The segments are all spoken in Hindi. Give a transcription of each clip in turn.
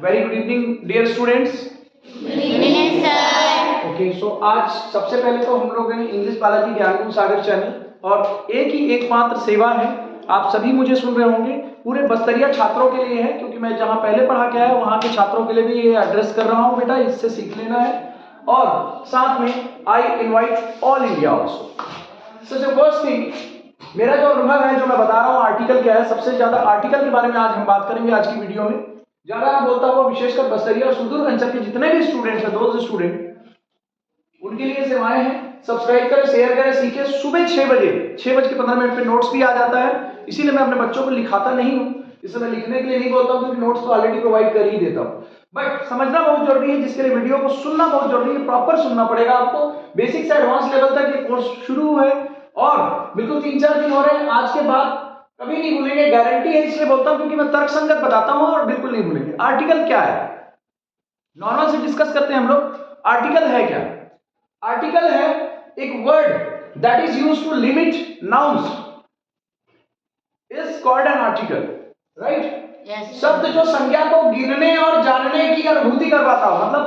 Very good evening, dear students. Good evening, sir. Okay, so आज सबसे पहले तो हम लोगों ने इंग्लिश बालाजी ज्ञानकुंज सागर चैनल और एकमात्र सेवा है, आप सभी मुझे सुन रहे होंगे, पूरे बस्तरिया छात्रों के लिए है, क्योंकि मैं जहां पहले पढ़ा के आया वहां के छात्रों के लिए भी ये एड्रेस कर रहा हूं। बेटा इससे सीख लेना है और साथ में I invite all India also. So the first thing, मेरा जो अनुभव है, जो मैं बता रहा हूँ आर्टिकल क्या है, सबसे ज्यादा आर्टिकल के बारे में आज हम बात करेंगे आज की वीडियो में। ज्यादा मैं बोलता हूँ विशेषकर बस्तरिया और सुदूर अंचल के जितने भी स्टूडेंट्स हैं, दोस्त स्टूडेंट, उनके लिए सेवाएं हैं। सब्सक्राइब करें, शेयर करें, सीखें। सुबह 6:15 पे नोट्स भी आ जाता है, इसीलिए मैं अपने बच्चों को लिखाता नहीं हूँ, इसे मैं लिखने के लिए नहीं बोलता हूँ, क्योंकि नोट्स तो ऑलरेडी प्रोवाइड कर ही देता हूँ। बट समझना बहुत जरूरी है, जिसके लिए वीडियो को सुनना बहुत जरूरी है, प्रॉपर सुनना पड़ेगा आपको। बेसिक से एडवांस लेवल तक ये कोर्स शुरू है और बिल्कुल 3-4 दिन हो रहे हैं। आज के बाद कभी नहीं भूलेंगे, गारंटी है, इसलिए बोलता हूं क्योंकि मैं तर्कसंगत बताता हूं और बिल्कुल नहीं भूलेंगे। आर्टिकल क्या है, नॉर्मल से डिस्कस करते हैं हम लोग। आर्टिकल है क्या? आर्टिकल है एक word that is used to limit nouns is called an article, right? शब्द जो संज्ञा को गिनने और जानने की अनुभूति करवाता हो, मतलब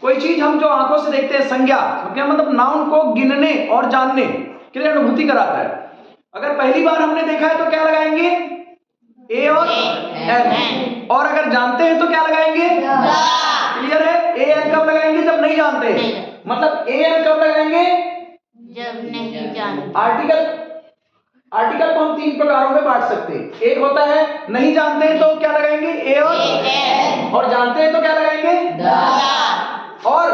कोई चीज हम जो आंखों से देखते हैं, संज्ञा मतलब नाउन को गिनने और जानने के लिए अनुभूति कराता है। अगर पहली बार हमने देखा है तो क्या लगाएंगे? ए और एन। और अगर जानते हैं तो क्या लगाएंगे? क्लियर है? ए एन कब लगाएंगे? जब नहीं जानते हैं। मतलब ए एन कब लगाएंगे? जब नहीं जानते। आर्टिकल को हम 3 प्रकारों में बांट सकते हैं। एक होता है नहीं जानते हैं तो क्या लगाएंगे? ए और जानते हैं तो क्या लगाएंगे? द। और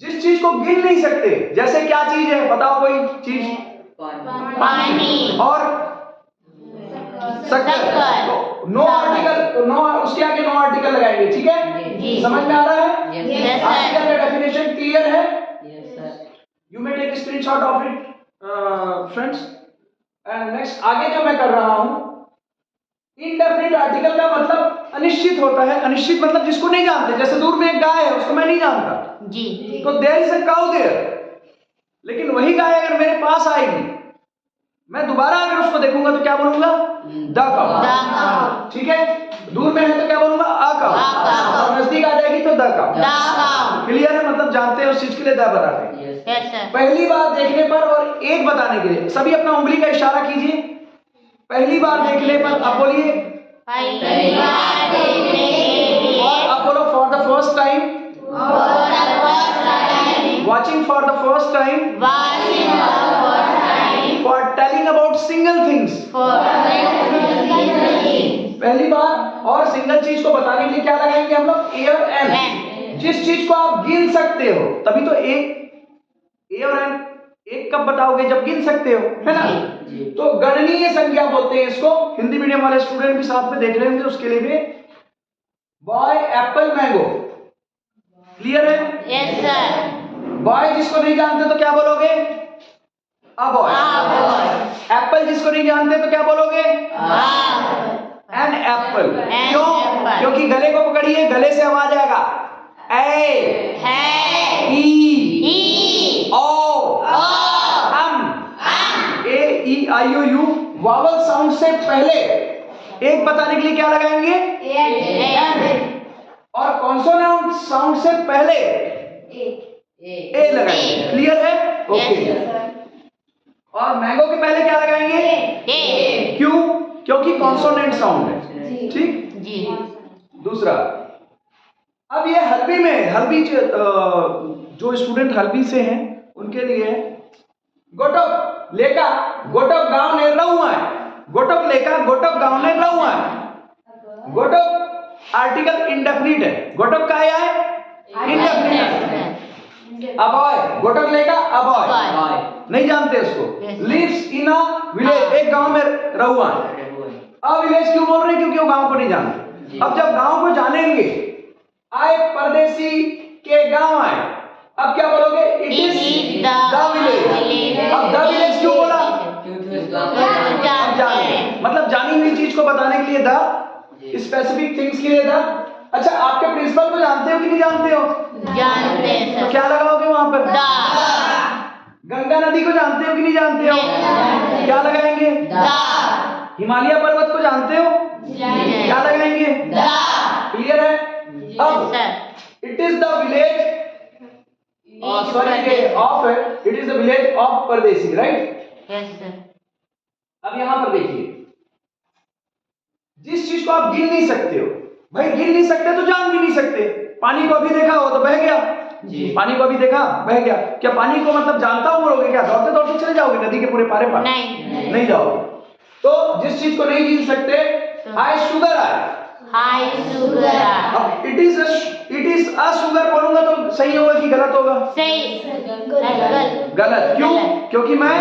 जिस चीज को गिन नहीं सकते, जैसे क्या चीज है बताओ, कोई चीज? पानी और शक्कर। नो आर्टिकल, नो, उसके आगे नो आर्टिकल लगाएंगे। ठीक है, समझ में आ रहा है? आर्टिकल का डेफिनेशन क्लियर है? You may take screenshot of it friends. And next, आगे जो मैं कर रहा हूं, इनडेफिनिट आर्टिकल का मतलब अनिश्चित होता है। अनिश्चित मतलब जिसको नहीं जानते, जैसे दूर में एक गाय है, उसको मैं नहीं जानता जी, तो there is a cow there. लेकिन वही गाय अगर मेरे पास आएगी, मैं दोबारा अगर उसको देखूंगा तो क्या बोलूंगा? The cow. ठीक है, दूर में है तो क्या बोलूंगा? A cow. और नजदीक आ जाएगी तो द काउ। क्लियर है? मतलब जानते हैं उस चीज के लिए द बताते हैं। पहली बार देखने पर और एक बताने के लिए सभी अपना उंगली का इशारा कीजिए। पहली बार देखने पर आप बोलिए, और आप बोलो for the first time, watching for the first time, for telling about single things, पहली बार और सिंगल चीज को बताने के लिए क्या लगाएंगे हम लोग? ए और एन। जिस चीज को आप गिन सकते हो, तभी तो ए और एन। एक कब बताओगे? जब गिन सकते हो, है ना? तो गणनीय संख्या बोलते हैं इसको। हिंदी मीडियम वाले स्टूडेंट भी साथ में देख रहे होंगे, उसके लिए भी बॉय, एप्पल, मैंगो। क्लियर है? Yes sir. बॉय जिसको नहीं जानते तो क्या बोलोगे? A boy. एप्पल जिसको नहीं जानते तो क्या बोलोगे? An apple. क्यों? क्योंकि गले को पकड़िए, गले से आवाज आएगा A, E, O, A, E, I, O, U. Vowel sound से पहले एक बताने के लिए क्या लगाएंगे? एन। और कॉन्सोनेंट साउंड से पहले ए लगाएंगे। क्लियर है? ओके। और मैंगो के पहले क्या लगाएंगे? ए। क्यों? क्योंकि कॉन्सोनेंट साउंड है। ठीक जी। दूसरा, अब ये हल्बी में, हल्बी जो स्टूडेंट हल्बी से हैं उनके लिए गोटक लेका, गोटक गांव ने रहुआ है। गोटक लेका, गोटक गांव ने रहुआ है। गोटक आर्टिकल इंडेफिनिट है। गोटक का है? इंडेफिनिट है। अबॉय, गोटक लेका, अबॉय, नहीं जानते उसको। लिव्स इन अ विलेज, एक गांव में रहुआ है। अब विलेज क्यों बोल रहे हैं? क्योंकि वो गांव को नहीं जानते। अब जब गांव को जानेंगे, आए परदेसी के गांव आए, अब क्या बोलोगे? It is the village. अब द विलेज क्यों बोला? अब जाने, मतलब जानी हुई चीज को बताने के लिए द, स्पेसिफिक थिंग्स के लिए द। अच्छा, आपके प्रिंसिपल को जानते हो कि नहीं जानते हो? जानते हैं। तो क्या लगाओगे वहां पर? गंगा नदी को जानते हो कि नहीं जानते हो? क्या लगाएंगे? हिमालय पर्वत को जानते हो? क्या लगाएंगे? क्लियर है? Is the village sorry of है, it is the village of Pardesi, right. Yes, sir. अब यहां पर देखिए, जिस चीज को आप गिन नहीं सकते हो, भाई गिन नहीं सकते तो जान भी नहीं सकते। पानी को अभी देखा हो तो बह गया जी, पानी को अभी देखा बह गया। क्या पानी को मतलब जानता हूं बोलोगे क्या? दौड़ते दौड़ते चले जाओगे नदी के पूरे पारे पर? नहीं जाओगे। तो जिस चीज को नहीं गिन सकते, हाय शुगर आए, High sugar. अब इट इज अ शुगर बोलूंगा तो सही होगा कि गलत होगा? Say. गलत। क्यों? क्योंकि मैं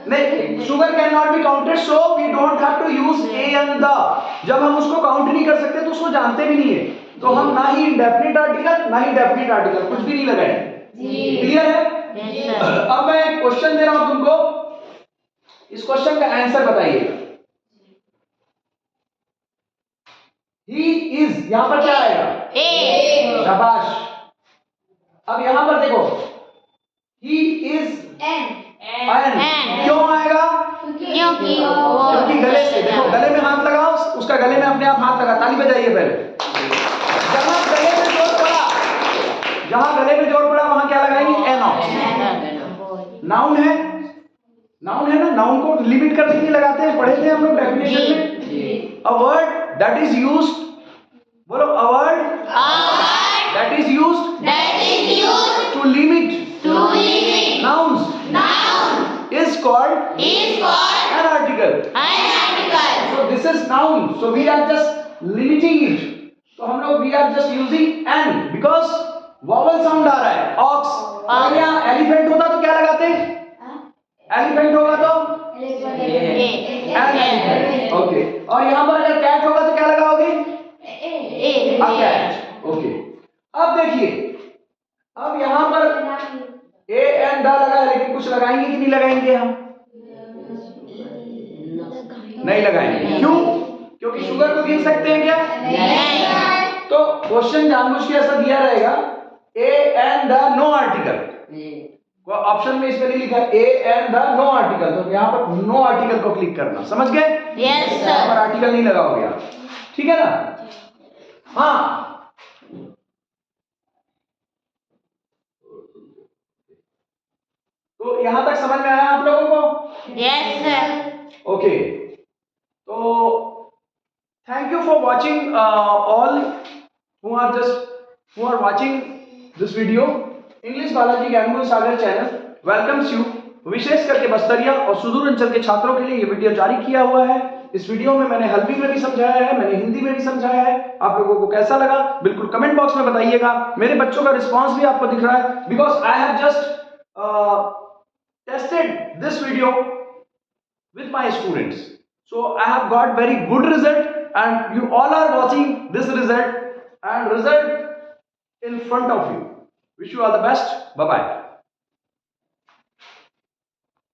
नहीं, sugar can not be counted, so we don't have to use a and the. जब हम उसको काउंट नहीं कर सकते तो उसको जानते भी नहीं है, तो हम ना ही इंडेफिनिट आर्टिकल ना ही डेफिनिट आर्टिकल कुछ भी नहीं लगाएंगे। क्लियर है? Yes, sir. अब मैं एक क्वेश्चन दे रहा हूं तुमको, इस क्वेश्चन का आंसर बताइए। ही इज, यहां पर क्या आएगा? A. शाबाश। अब यहां पर देखो, ही इज एन, क्यों आएगा? क्योंकि क्योंकि गले से, देखो गले में हाथ लगाओ, उसका गले में अपने आप हाथ लगा, ताली बजाइए पहले। जहां गले में जोर पड़ा, जहां गले में जोर पड़ा वहां क्या लगाएंगे? एन। नाउन है, नाउन है ना, नाउन को लिमिट करने के लिए लगाते हैं, पढ़े थे हम लोग डेफिनेशन में। A word that is used, बोलो a word that is used to limit nouns is called an article. So this is noun, so we are just limiting it. तो हम लोग we are just using an because vowel sound आ रहा है, ox। अगर यहाँ elephant होता तो क्या लगाते? elephant होगा तो an elephant, okay। और यहाँ पर अगर cat होगा तो क्या लगाओगे? a cat, okay। अब देखिए, अब यहाँ पर ए एंड द लगा है, लेकिन कुछ लगाएंगे कि नहीं लगाएंगे? हम नहीं लगाएंगे। क्यों? क्योंकि शुगर को गिन सकते हैं क्या? नहीं। तो क्वेश्चन जानबूझ के ऐसा दिया रहेगा, a and the no article. Option में इसमें नहीं लिखा a and the no article, तो यहाँ पर नो आर्टिकल को क्लिक करना, समझ गए? Yes, sir. यहाँ पर आर्टिकल नहीं लगाओगे आप, ठीक है ना? हाँ, तो यहां तक समझ में आया आप लोगों को? Yes, sir. ओके, तो thank you for watching all who are watching this video. English Balaji Gyanguru Sagar channel welcomes you. विशेष करके बस्तरिया और सुदूर अंचल के छात्रों के लिए ये वीडियो जारी किया हुआ है। इस वीडियो में मैंने हल्बी में भी समझाया है, मैंने हिंदी में भी समझाया है। आप लोगों को कैसा लगा बिल्कुल कमेंट बॉक्स में बताइएगा। मेरे बच्चों का रिस्पांस भी आपको दिख रहा है, because I have just tested this video with my students, so I have got very good result, and you all are watching this result in front of you. Wish you all the best. Bye bye.